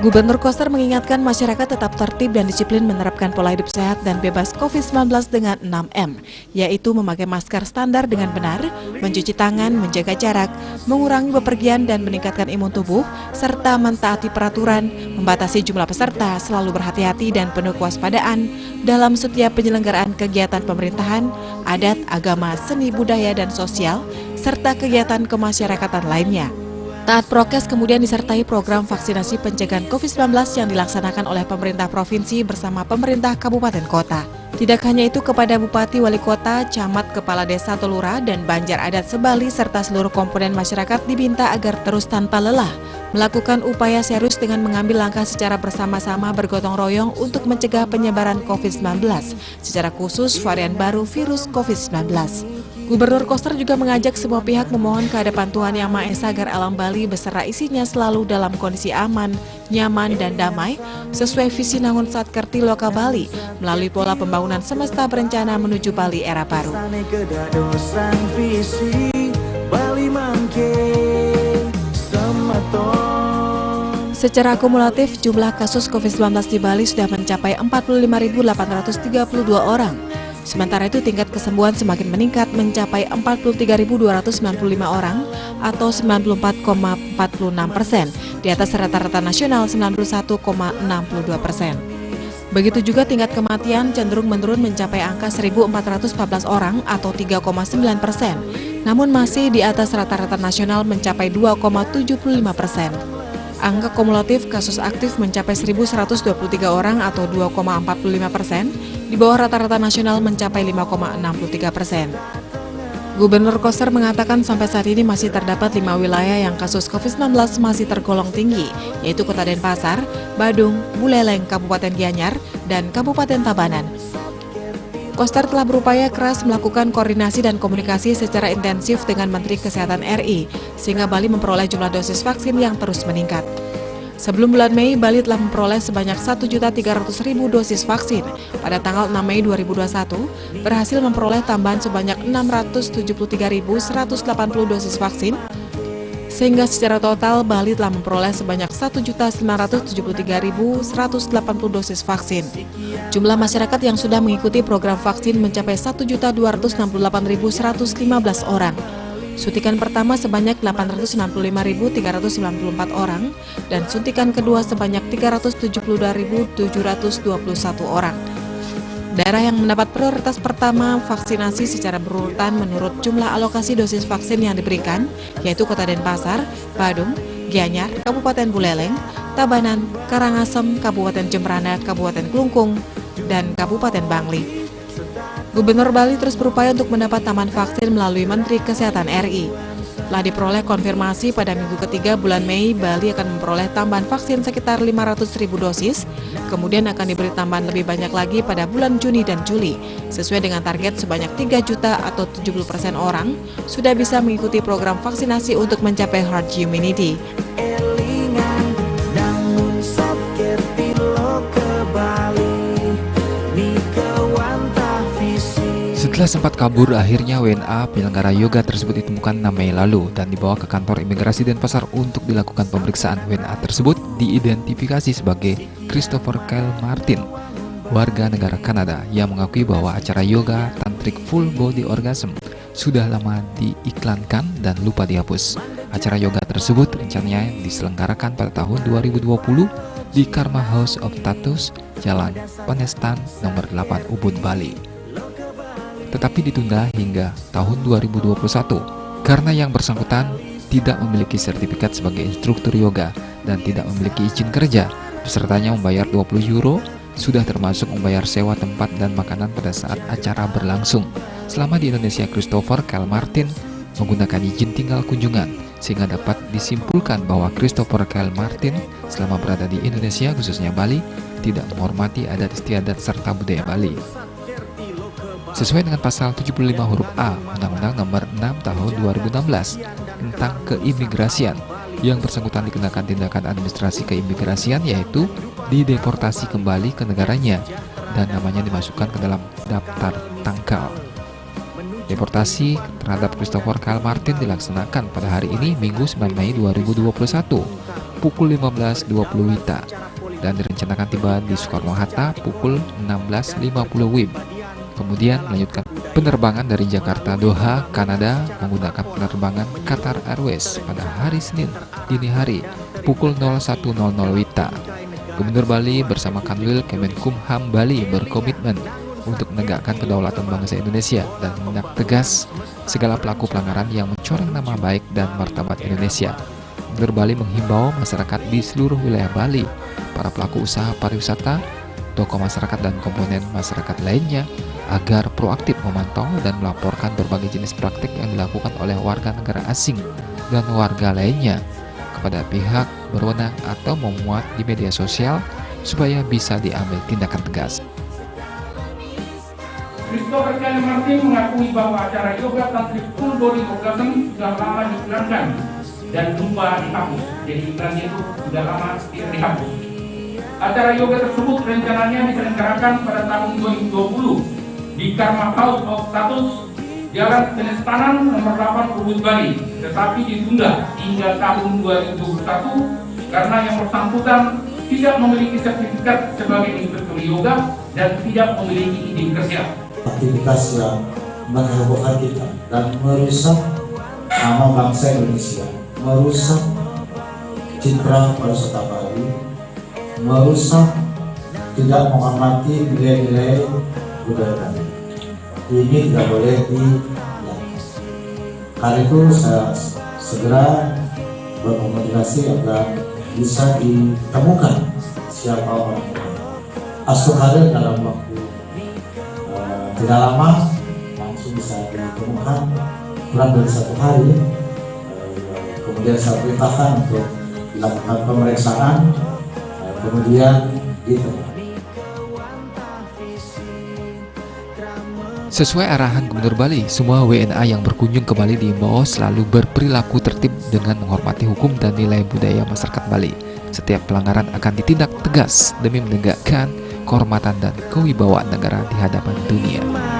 Gubernur Koster mengingatkan masyarakat tetap tertib dan disiplin menerapkan pola hidup sehat dan bebas COVID-19 dengan 6M, yaitu memakai masker standar dengan benar, mencuci tangan, menjaga jarak, mengurangi bepergian dan meningkatkan imun tubuh, serta mentaati peraturan, membatasi jumlah peserta, selalu berhati-hati dan penuh kewaspadaan dalam setiap penyelenggaraan kegiatan pemerintahan, adat, agama, seni, budaya, dan sosial, serta kegiatan kemasyarakatan lainnya. Taat prokes kemudian disertai program vaksinasi pencegahan COVID-19 yang dilaksanakan oleh pemerintah provinsi bersama pemerintah kabupaten kota. Tidak hanya itu, kepada Bupati, Wali Kota, Camat, Kepala Desa, Lurah, dan Banjar Adat Sebali serta seluruh komponen masyarakat diminta agar terus tanpa lelah melakukan upaya serius dengan mengambil langkah secara bersama-sama bergotong royong untuk mencegah penyebaran COVID-19, secara khusus varian baru virus COVID-19. Gubernur Koster juga mengajak semua pihak memohon ke hadapan Tuhan Yang Maha Esa agar alam Bali beserta isinya selalu dalam kondisi aman, nyaman, dan damai sesuai visi Nangun Satkerti Loka Bali melalui pola pembangunan semesta berencana menuju Bali era baru. Secara akumulatif, jumlah kasus COVID-19 di Bali sudah mencapai 45.832 orang. Sementara itu, tingkat kesembuhan semakin meningkat mencapai 43.295 orang atau 94,46%, di atas rata-rata nasional 91,62%. Begitu juga tingkat kematian cenderung menurun mencapai angka 1.414 orang atau 3,9%, namun masih di atas rata-rata nasional mencapai 2,75%. Angka kumulatif kasus aktif mencapai 1.123 orang atau 2,45%, di bawah rata-rata nasional mencapai 5,63%. Gubernur Koster mengatakan sampai saat ini masih terdapat 5 wilayah yang kasus COVID-19 masih tergolong tinggi, yaitu Kota Denpasar, Badung, Buleleng, Kabupaten Gianyar, dan Kabupaten Tabanan. Koster telah berupaya keras melakukan koordinasi dan komunikasi secara intensif dengan Menteri Kesehatan RI, sehingga Bali memperoleh jumlah dosis vaksin yang terus meningkat. Sebelum bulan Mei, Bali telah memperoleh sebanyak 1.300.000 dosis vaksin. Pada tanggal 6 Mei 2021, berhasil memperoleh tambahan sebanyak 673.180 dosis vaksin, sehingga secara total Bali telah memperoleh sebanyak 1.973.180 dosis vaksin. Jumlah masyarakat yang sudah mengikuti program vaksin mencapai 1.268.115 orang. Suntikan pertama sebanyak 865.394 orang dan suntikan kedua sebanyak 372.721 orang. Daerah yang mendapat prioritas pertama vaksinasi secara berurutan menurut jumlah alokasi dosis vaksin yang diberikan, yaitu Kota Denpasar, Badung, Gianyar, Kabupaten Buleleng, Tabanan, Karangasem, Kabupaten Jembrana, Kabupaten Klungkung, dan Kabupaten Bangli. Gubernur Bali terus berupaya untuk mendapat tambahan vaksin melalui Menteri Kesehatan RI. Telah diperoleh konfirmasi pada minggu ketiga bulan Mei, Bali akan memperoleh tambahan vaksin sekitar 500.000 dosis, kemudian akan diberi tambahan lebih banyak lagi pada bulan Juni dan Juli, sesuai dengan target sebanyak 3 juta atau 70% orang sudah bisa mengikuti program vaksinasi untuk mencapai herd immunity. Setelah sempat kabur, akhirnya WNA penyelenggara yoga tersebut ditemukan 6 Mei lalu dan dibawa ke kantor imigrasi Denpasar untuk dilakukan pemeriksaan. WNA tersebut diidentifikasi sebagai Christopher Kyle Martin, warga negara Kanada, yang mengakui bahwa acara yoga Tantric Full Body Orgasm sudah lama diiklankan dan lupa dihapus. Acara yoga tersebut rencananya diselenggarakan pada tahun 2020 di Karma House of Tattoos, Jalan Penestan, nomor 8 Ubud, Bali. Tetapi ditunda hingga tahun 2021 karena yang bersangkutan tidak memiliki sertifikat sebagai instruktur yoga dan tidak memiliki izin kerja. Pesertanya membayar 20 euro, sudah termasuk membayar sewa tempat dan makanan pada saat acara berlangsung. Selama di Indonesia, Christopher Kyle Martin menggunakan izin tinggal kunjungan, sehingga dapat disimpulkan bahwa Christopher Kyle Martin selama berada di Indonesia, khususnya Bali, tidak menghormati adat istiadat serta budaya Bali. Sesuai dengan pasal 75 huruf A Undang-Undang Nomor 6 Tahun 2016 tentang keimigrasian, yang bersangkutan dikenakan tindakan administrasi keimigrasian, yaitu dideportasi kembali ke negaranya dan namanya dimasukkan ke dalam daftar tangkal. Deportasi terhadap Christopher Kyle Martin dilaksanakan pada hari ini, Minggu 9 Mei 2021. pukul 15.20 WITA dan direncanakan tiba di Soekarno-Hatta pukul 16.50 WIB. Kemudian melanjutkan penerbangan dari Jakarta Doha, Kanada menggunakan penerbangan Qatar Airways pada hari Senin dini hari pukul 01.00 WITA. Gubernur Bali bersama Kanwil Kemenkumham Bali berkomitmen untuk menegakkan kedaulatan bangsa Indonesia dan menindak tegas segala pelaku pelanggaran yang mencoreng nama baik dan martabat Indonesia. Gubernur Bali menghimbau masyarakat di seluruh wilayah Bali, para pelaku usaha pariwisata, tokoh masyarakat dan komponen masyarakat lainnya agar proaktif memantau dan melaporkan berbagai jenis praktik yang dilakukan oleh warga negara asing dan warga lainnya kepada pihak berwenang atau memuat di media sosial supaya bisa diambil tindakan tegas. Christopher Chan Martin mengakui bahwa acara yoga tantric full body orgasm sudah lama diiklankan dan lupa dihapus. Jadi iklannya itu sudah lama dihapus. Acara yoga tersebut rencananya diselenggarakan pada tahun 2020 di Karma House of Status, Jalan Penestanan nomor 8 Ubud Bali, tetapi ditunda hingga tahun 2021 karena yang bersangkutan tidak memiliki sertifikat sebagai instruktur yoga dan tidak memiliki izin kerja. Aktivitas yang menghebohkan kita dan merusak nama bangsa Indonesia, merusak citra pariwisata Bali, merusak tidak menghormati nilai-nilai budaya kami. Ini tidak boleh dilakukan. Karena itu saya segera berkomunikasi agar bisa ditemukan siapa orang-orang. Asal dalam waktu tidak lama langsung bisa ditemukan, kurang dari 1 hari. Kemudian saya perintahkan untuk dilakukan pemeriksaan, kemudian ditemukan. Sesuai arahan Gubernur Bali, semua WNA yang berkunjung ke Bali diimbau selalu berperilaku tertib dengan menghormati hukum dan nilai budaya masyarakat Bali. Setiap pelanggaran akan ditindak tegas demi menegakkan kehormatan dan kewibawaan negara di hadapan dunia.